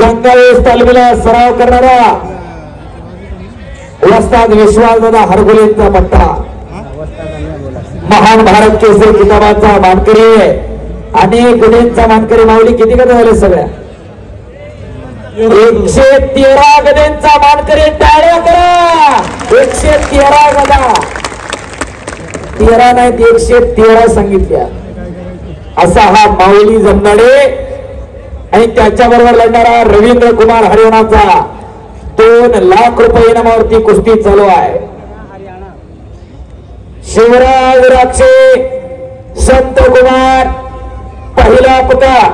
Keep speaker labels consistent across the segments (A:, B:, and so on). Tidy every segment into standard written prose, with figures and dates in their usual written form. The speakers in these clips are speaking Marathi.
A: गंगावेश तालमीला सराव करणारा वस्ताद विश्वासदादा हरगुलेंचा पट्टा महान भारत केसरी किताबाचा मानकरी अनेक गुन्ह्यांचा मानकरी माऊली किती गदा झाले सगळ्या 113 गदांचा मानकरी टाळ्या करा 113 गदा 13 नाही 113 सांगितल्या असा हा माऊली जमनाडे आणि त्याच्याबरोबर लढणारा रवींद्र कुमार हरियाणाचा 2 लाख रुपये इनामावरती कुस्ती चालू आहे शिवराज राक्षे संत कुमार पहिला पुकार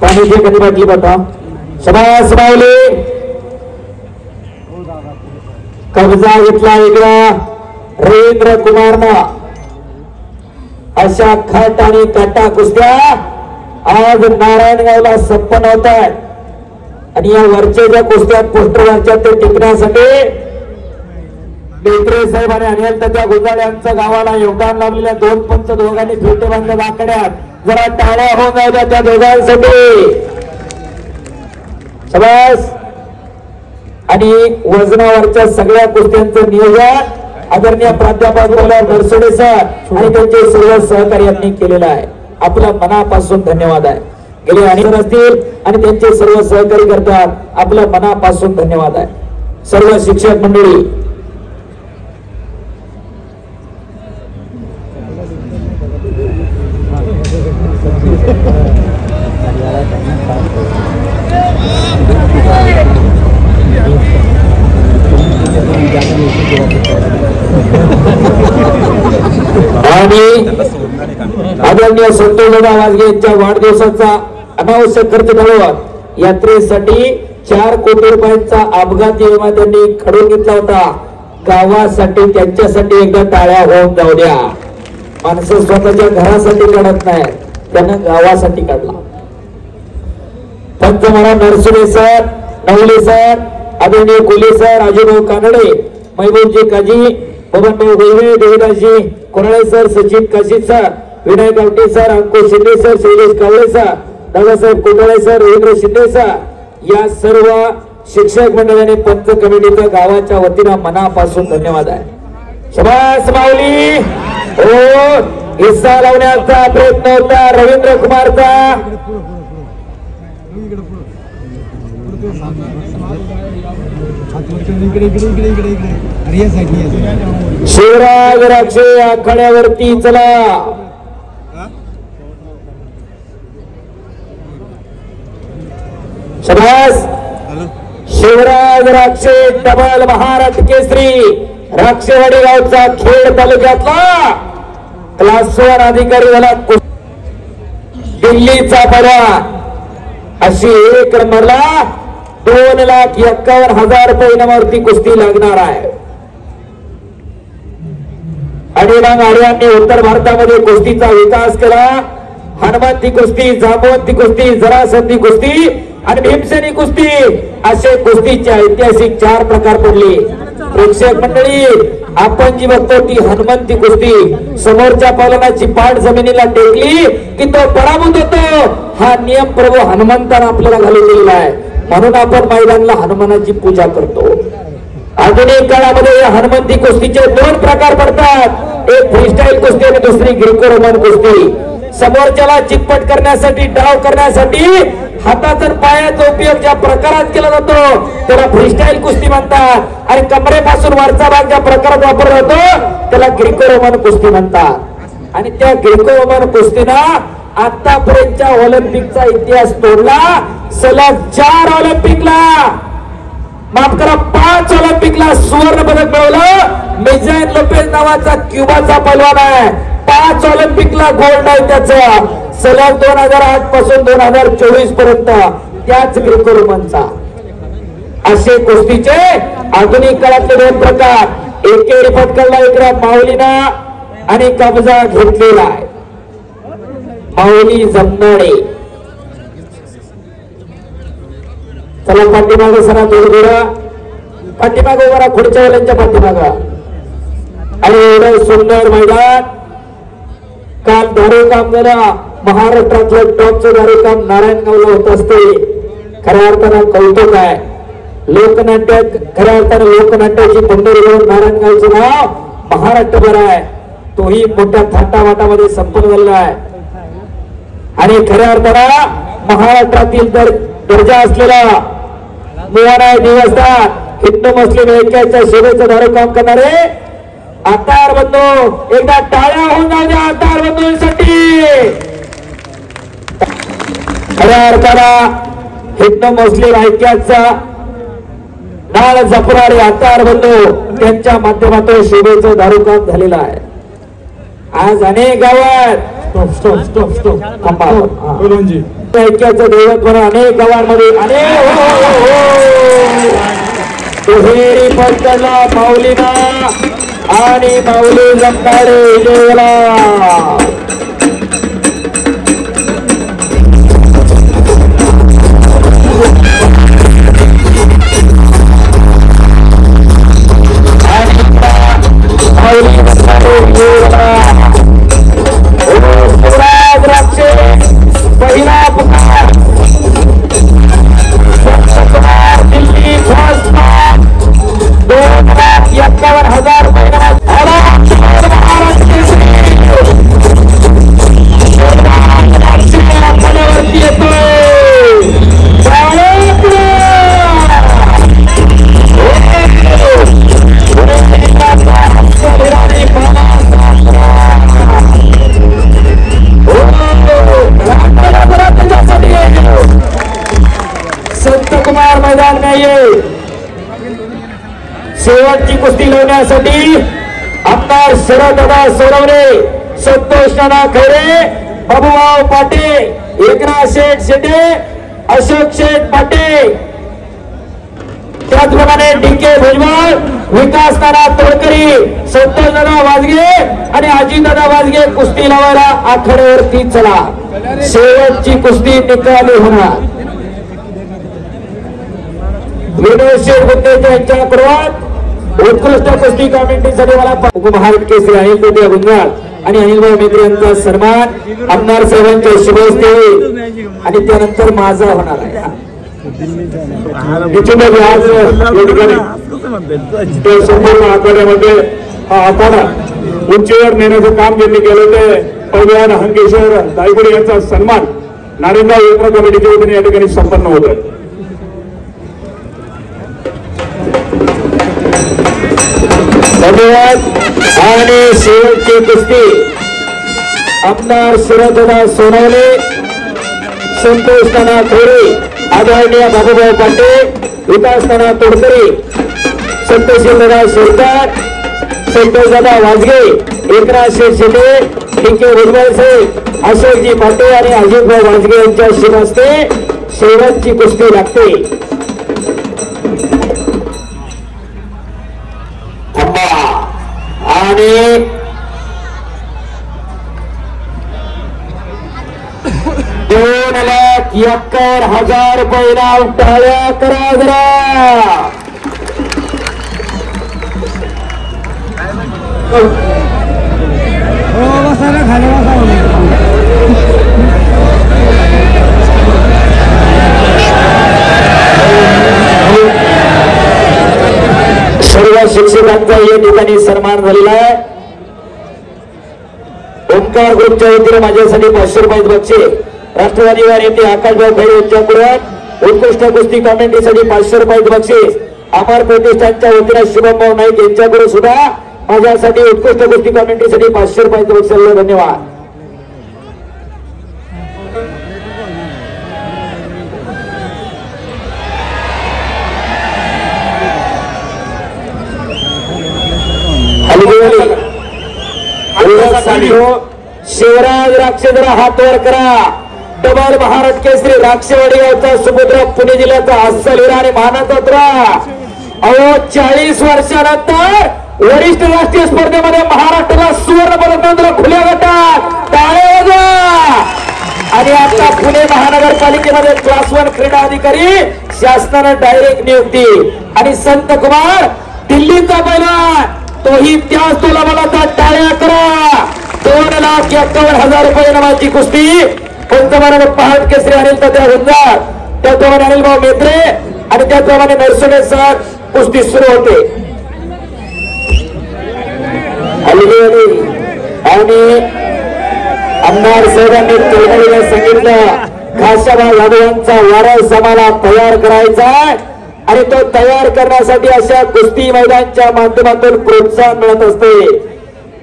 A: पाण्याची कधी बाटली बता शबास माऊली कब्जा घेतला इकडा रवींद्र कुमारनं अशा खट आणि काटा कुस्त्या आज नारायणगावला संपन्न होत आहेत आणि या वरच्या ज्या कुस्त्या पोस्टरवरच्या ते टिकण्यासाठी बेत्रे साहेब आणि अनिल तात्या गुंजाळे यांच्या गावाला योगदान लावलेल्या 2 पंच दोघांनी फेटे बांधत आकड्यात जरा टाळ्या होऊन जायच्या त्या दोघांसाठी शाबास आणि वजनावरच्या सगळ्या कुस्त्यांचं नियोजन आदरणीय प्राध्यापक नरसोडे सर आणि त्यांचे सर्व सहकार्यांनी केलेलं आहे आपल्या मनापासून धन्यवाद आहे गेले अनेक असतील आणि त्यांचे सर्व सहकारी करतात आपल्या मनापासून धन्यवाद आहे सर्व शिक्षक मंडळी आणि आदरणीय संतोषदादा वाजगे यांच्या वाढदिवसाचा अनावश्यक खर्च घालवत यात्रेसाठी 4 कोटी रुपयांचा अपघाती विमा त्यांनी काढून घेतला होता गावासाठी त्यांच्यासाठी एकदा टाळ्या होऊन जाऊ द्या माणसं स्वतःच्या घरासाठी काढत नाही त्यानं गावासाठी काढला पंच महाराज नरसुरे सर नवले सर आदरणीय Kole sir Rajubhau Kanade Mehboobji Kazi Babanbhau Goyve Devdasji Korale sir Sachin Kashid sir Vinayak Gawate sir Ankush Shinde sir Shailesh Kawale sir Dadasaheb Kotale sir Ravindra Shinde sir या सर्व शिक्षक मंडळाने पंच कमिटीचा गावाच्या वतीनं मनापासून धन्यवाद आहे शबास माऊली हो हिस्सा लावण्याचा प्रयत्न होता रवींद्र कुमारचा शिवराज राक्षे आखाड्यावरती चला शबास शिवराज राक्षे डबल महाराष्ट्र केसरी राक्षेवाडी गावचा खेड तालुक्यातला क्लास 1 अधिकारी झाला दिल्लीचा बरा अशी 1 नंबरला 2,51,000 रुपये इनामावरती कुस्ती लागणार आहे अनिरांग आर्यांनी उत्तर भारतामध्ये कुस्तीचा विकास केला हनुमंती कुस्ती जांबवंती कुस्ती जरासंधी कुस्ती आणि भीमसेनी कुस्ती असे कुस्तीचे ऐतिहासिक 4 प्रकार पडले प्रेक्षक मंडळी आपण जी बघतो ती हनुमंती कुस्ती समोरच्या पावलाची पाठ जमिनीला टेकली की तो पराभूत होतो हा नियम प्रभू हनुमंताने आपल्याला घालून दिलेला आहे म्हणून आपण मैदानाला हनुमानाची पूजा करतो आधुनिक काळामध्ये या हनुमंती कुस्तीचे 2 प्रकार पडतात एक फ्रीस्टाईल कुस्ती आणि दुसरी ग्रीको रोमन कुस्ती समोरच्याला चितपट करण्यासाठी डाव करण्यासाठी हाताचा पायाचा उपयोग ज्या प्रकारात केला जातो त्याला फ्रीस्टाईल कुस्ती म्हणतात आणि कमरेपासून वरचा भाग ज्या प्रकारात वापरला जातो त्याला ग्रीको रोमन कुस्ती म्हणतात आणि त्या ग्रीको रोमन कुस्तीनं आतापर्यंतच्या ऑलिम्पिकचा इतिहास तोडला सलग 4 ऑलिम्पिकला माफ करा 5 ऑलिम्पिकला सुवर्ण पदक मिळवलं मेजाइन लोपेज नावाचा क्युबाचा पैलवान आहे 5 ऑलिम्पिकला गोल्ड आहे त्याचा सलग 2008 पासून 2024 पर्यंत त्याच ग्रीको रोमनचा असे कुस्तीचे आधुनिक काळातले 2 प्रकार एकेरी पटकळला इकडे माऊलीना आणि कब्जा घेतलेला आहे माऊली जमनाडे चला पाठीमागं सरा थोडं पाठीमागं उभा राहा खुर्च्या वाल्यांच्या पाठीमागं आणि एवढं सुंदर मैदान काल धारो काम झाला महाराष्ट्रातलं टॉपचं कार्यक्रम नारायणगावला होत असते. खऱ्या अर्थानं कौतुक आहे. लोकनाट्य खऱ्या अर्थानं लोकनाट्याची पंढरी घेऊन नारायणगावचं नाव महाराष्ट्रभर आहे. तोही मोठ्या थाटावाटामध्ये संपन्न झालेला आहे. आणि खऱ्या अर्थानं महाराष्ट्रातील दर्जा असलेला मुवाना दिवसदार हिंदू मुस्लिम ऐक्याच्या सेवेचं दारू काम करणारे आतार बंधू एकदा टाळ्या होऊन जाऊ द्या आतार बंधूंसाठी. खऱ्या अर्थानं हिंदू मुस्लिम ऐक्याचा नाळ जपणारे आतार बंधू त्यांच्या माध्यमातून सेवेचं दारू काम झालेलं आहे. आज अनेक गावात ऐक्याचं दैवत म्हणून अनेक गावांमध्ये अनेक दुहेरी पडला माऊलीना आणि माऊली जमणारे देवला. पहिला पुकार दिल्ली फर्स्ट 251,000 मैदान में ये शेवटची कुस्ती लावण्यासाठी आमदार शरददादा सोनवणे, संतोष नाना खैरे, बाबूभाऊ पाटे, एकनाथ शेठ शेटे, अशोक शेठ पाटे, त्याचप्रमाणे डीके भुजबळ, विकास नाना तोडकरी, संतोष दादा वाजगे आणि अजितदादा वाजगे कुस्ती लावायला आखाड्यावरती चला. शेवटची कुस्ती निकाली होणार. विनोद शेठ गुंडे यांच्याकडून उत्कृष्ट कुस्ती कॉमेंट्रीसाठी मला उपमहाराष्ट्र केसरी अनिल कोटे गुंजाळ आणि अनिलभाऊ मेत्रे यांचा सन्मान आमदार साहेबांच्या शुभहस्ते आणि त्यानंतर माझा होणार आहे.
B: संपूर्ण आखाड्यामध्ये हा आखाडा उंचीवर नेण्याचं काम ज्यांनी केलं ते पैलवान हंकेश्वर दायगुडे यांचा सन्मान नारायणगाव युवक कमिटीच्या वतीने या ठिकाणी संपन्न होत आहे.
A: धन्यवाद. आणि शेवटची कुस्ती आमदार शरददादा सोनवणे, संतोष नाना खैरे, आदरणीय बाबूभाऊ पाटे, विकास नाना तोडकरी, संतोषदादा शेरकर, संतोषदादा वाजगे, एकनाथ शेठ शेटे, डीके भुजबळ, अशोकजी पाटे आणि अजितभाऊ वाजगे यांच्या शिरस्ते शेवटची कुस्ती लागते. आणि 2,51,000 रुपये नाव. टाळ्या करा जरा. सर्व शिक्षकांचा या ठिकाणी सन्मान झालेला आहे. ओंकार ग्रुपच्या वतीने माझ्यासाठी 500 रुपये बक्षीस. राष्ट्रवादी नेते आकाशभाऊ खैरे यांच्याकडून उत्कृष्ट कुस्ती कॉमेंट्रीसाठी 500 रुपये बक्षीस. अमर प्रतिष्ठानच्या वतीने शुभमभाऊ नाईक यांच्याकडून सुद्धा माझ्यासाठी उत्कृष्ट कुस्ती कॉमेंट्रीसाठी 500 रुपये बक्षीस. धन्यवाद. शिवराज राक्षेद्रा हात वर करा. डबल महाराष्ट्र केसरी राक्षेवाडी गावचा सुपुत्र, पुणे जिल्ह्याचा अस्सल हिरा आणि मानाचा. अहो 40 वर्षानंतर वरिष्ठ राष्ट्रीय स्पर्धेमध्ये महाराष्ट्राला सुवर्ण पदक खुल्या गटात टाळे वाजवा. आणि आता पुणे महानगरपालिकेमध्ये क्लास 1 क्रीडा अधिकारी शासनानं डायरेक्ट नियुक्ती. आणि संत कुमार दिल्लीचा पैलवान, तोही त्याच तोलाबाला टाळ्या करा. 2,51,000 रुपये नामाची कुस्ती पंचमानाने पहाट केसरी अनिल तात्या गुंजार, त्याचप्रमाणे अनिल भाऊ मेत्रे आणि त्याचप्रमाणे नरसोडे सर कुस्ती सुरू होते. आणि आमदार साहेबांनी तळमळीला सांगितलं खाशाबा यादवांचा वारस आम्हाला तयार करायचा आणि तो तयार करण्यासाठी अशा कुस्ती मैदानाच्या माध्यमातून प्रोत्साहन मिळत असते.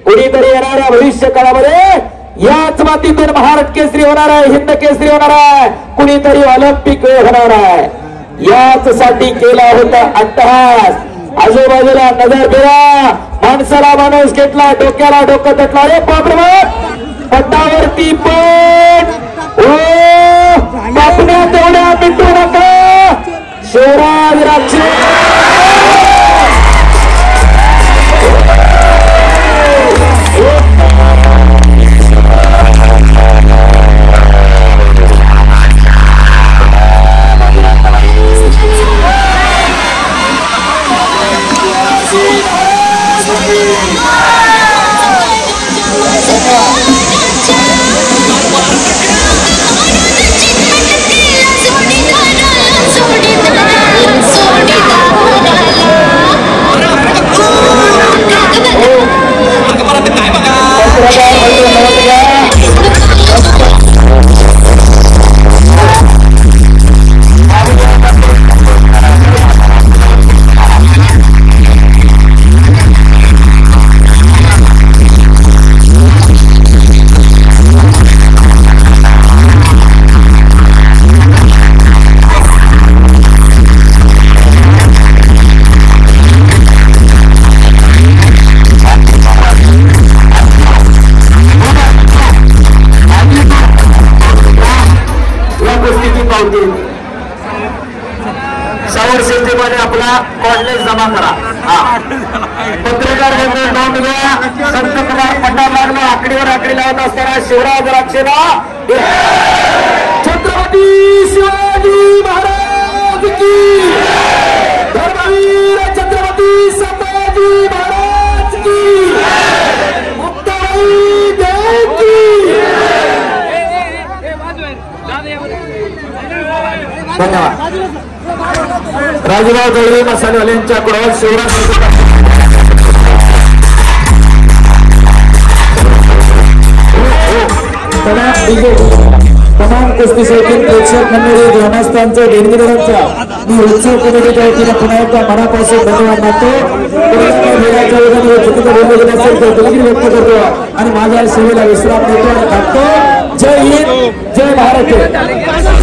A: कुणीतरी येणाऱ्या भविष्य काळामध्ये याच मातीतून महाराष्ट्र केसरी होणार आहे, हिंद केसरी होणार आहे, कुणीतरी ऑलिम्पिक होणार आहे. याच साठी केला होता अट्टहास. आजूबाजूला नजर फिरा, माणसाला माणूस घेतला, डोक्याला डोकं तटला. रे बापरे, पट्टावरती पण बापण्या तेवढ्या मिटू नका. शिवराज राक्षे आपला कॉलेज जमा करा. पत्रकार नोंद घ्या. संतकुमार पठार लागला आकडीवर आकडी लावत असताना शिवराज राक्षेला छत्रपती शिवाजी महाराज की, धर्मवीर छत्रपती संभाजी महाराज की, मुक्ताई देव की. धन्यवाद. राजूराव दळवी मसालेवाल्यांच्याकडून शिवराज तमाम कुस्ती शौकीन प्रेक्षक मंडळी ग्रामस्थांचं देणगीदारांचा मी उत्सव कमिटीच्या वतीने पुन्हा एकदा मनापासून धन्यवाद मानतो. चुकीचं बोललं गेलं असेल तर दिलगिरी व्यक्त करतो आणि माझ्या सेवेला विश्राम देतो आणि थांबतो. जय हिंद, जय महाराष्ट्र.